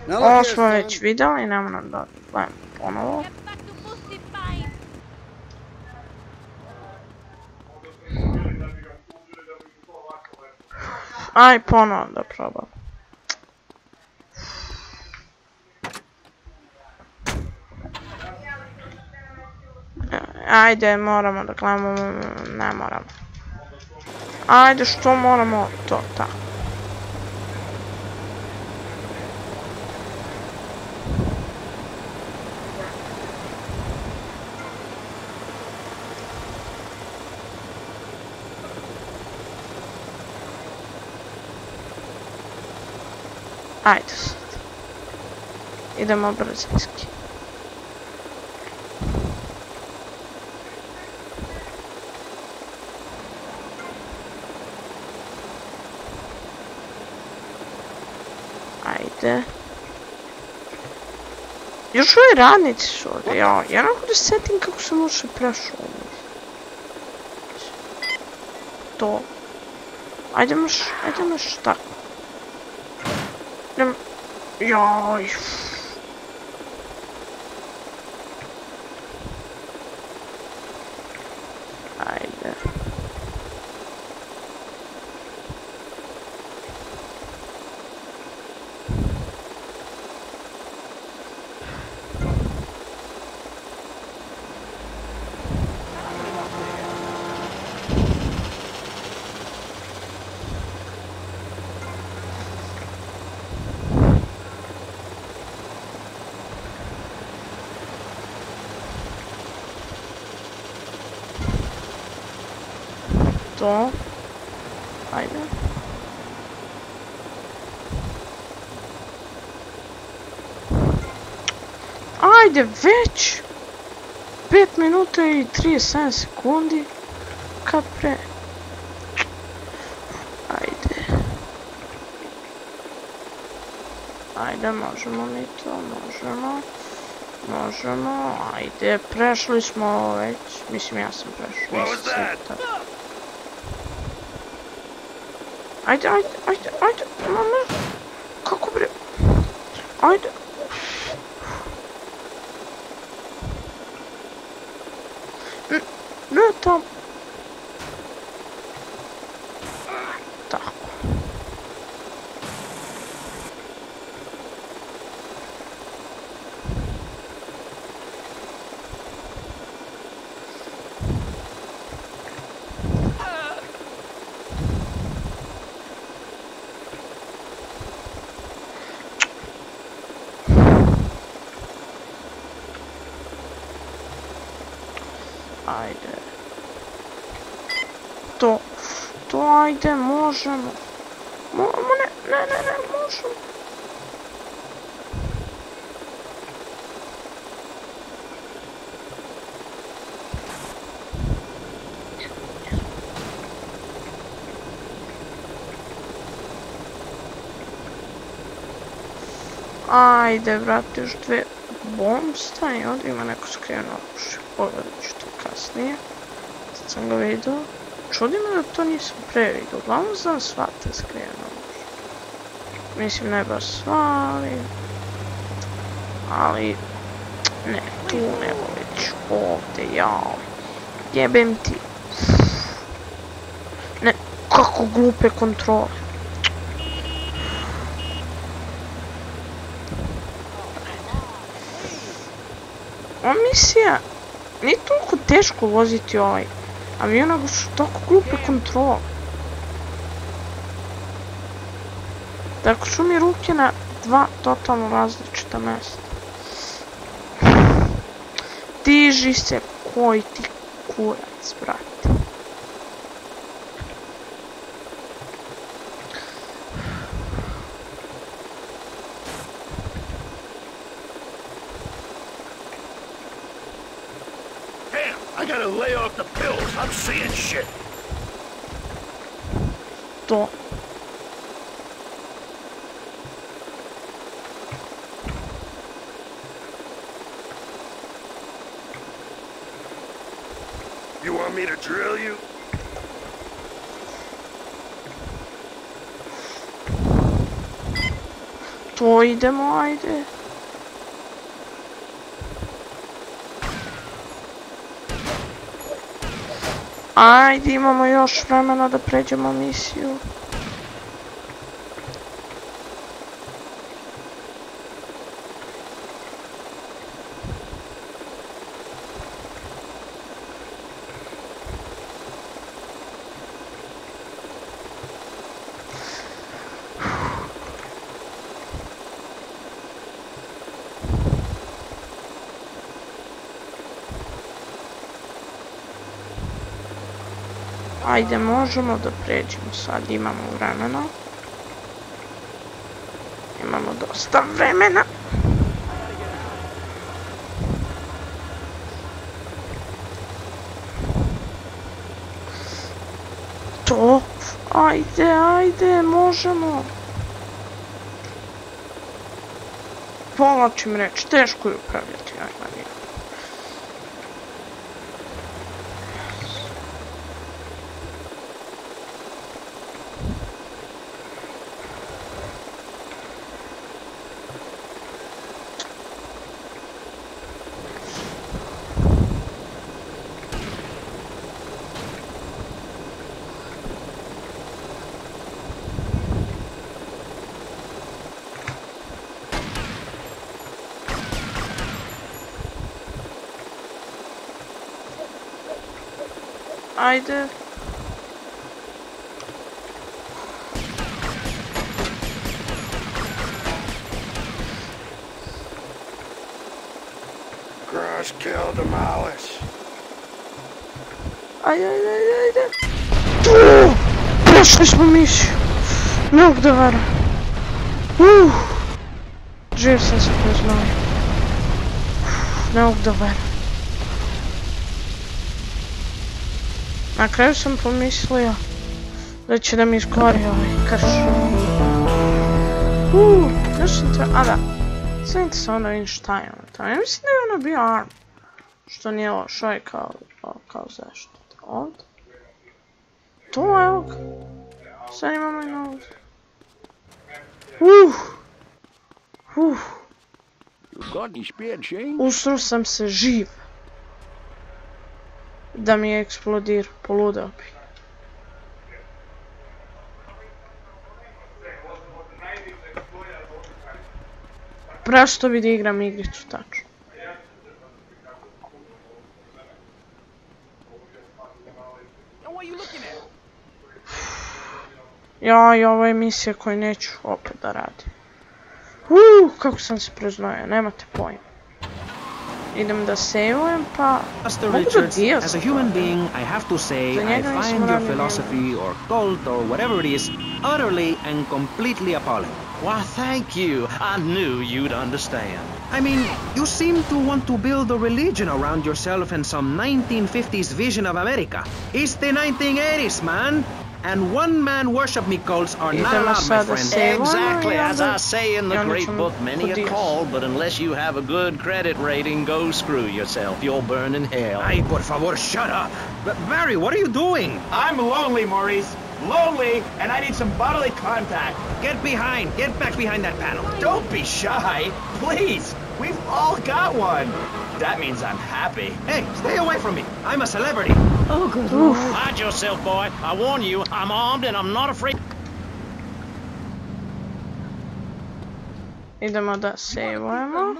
Ovo smo već vidjeli, nema nam da gledamo ponovo. Aj, ponovo da probam. Ajde, moramo da gledamo, ne moramo. Ajde, što moramo, to tako. Ajde sad. Idemo brzinski. Ajde. Još ovi radnici su ovdje, ja nekako da setim kako sam uopće prešao. To. Ajde maš tako. Joj. Ajde. To. Ajde. Ajde već! 5 minuta i 37 sekundi. Kad pre? Ajde. Ajde, možemo mi to, možemo. Ajde, prešli smo već. Mislim, ja sam prešao. Ajde, mama. Kako bre? Ajde. Ne tam. Tako. Ajde. To ajde, možemo. Ne, možemo. Ajde, brate, još dve bomb stani, ovdje ima neko skriveno oružje. Pogledat ću to kasnije. Sad sam ga vidio. Čudi me da to nisam pre vidio. Uglavnom znam sva te skriveno oružje. Mislim, ne baš sva, ali... Ne, tu nego već ovdje, jao. Jebem ti. Ne, kako glupe kontrole. Ova misija nije toliko teško voziti ovaj avion, nego su toliko glupe kontrole. Tako su mi ruke na dva totalno različita mjesta. Diži se, koji ti kurac, brate. I gotta lay off the pills. I'm seeing shit. To. You want me to drill you? To idemo, ajde. Ajde, imamo još vremena da pređemo misiju. Ajde, možemo da pređemo sad, imamo vremena. Imamo dosta vremena. To, ajde, ajde, možemo. Povlačim reč, teško je upravljati, ajde. Ajde. Crush, kill, demolish. Ajde, ajde, ajde. Prošli smo misiju. Ne mogu da verujem. Živ sam se poznao. Ne mogu da verujem. Na kraju sam pomislio da će da mi izgori ovaj krš. Još sam treba... A da, sam interesantno vidim šta je ono tamo. Ja mislim da je ono bio arm. Što nije lošo je kao zaštita. Ovdje. To, evo ga. Sad imamo i novu. Usru sam se živ. Da mi je eksplodir, poludao bi. Presto bi da igram igricu, tačno. Ja, i ovo je misija koju neću opet da radim. Kako sam se preznojio, nemate pojma. Idem da sejvujem, pa... Master Richards, as a human being, I have to say I find your philosophy or cult or whatever it is utterly and completely appalling. Why, thank you. I knew you'd understand. I mean, you seem to want to build a religion around yourself and some 1950s vision of America. It's the 1980s, man! And one-man worship me cults are not allowed, my friend. Exactly, as I say in the great book, many a call, but unless you have a good credit rating, go screw yourself. You'll burn in hell. Ay, por favor, shut up! Barry, what are you doing? I'm lonely, Maurice. Lonely, and I need some bodily contact. Get back behind that panel. Don't be shy, please. We've all got one. That means I'm happy. Hey, stay away from me. I'm a celebrity. Oh, good Lord. Hide yourself, boy. I warn you, I'm armed and I'm not afraid. Idemo da sejvujemo.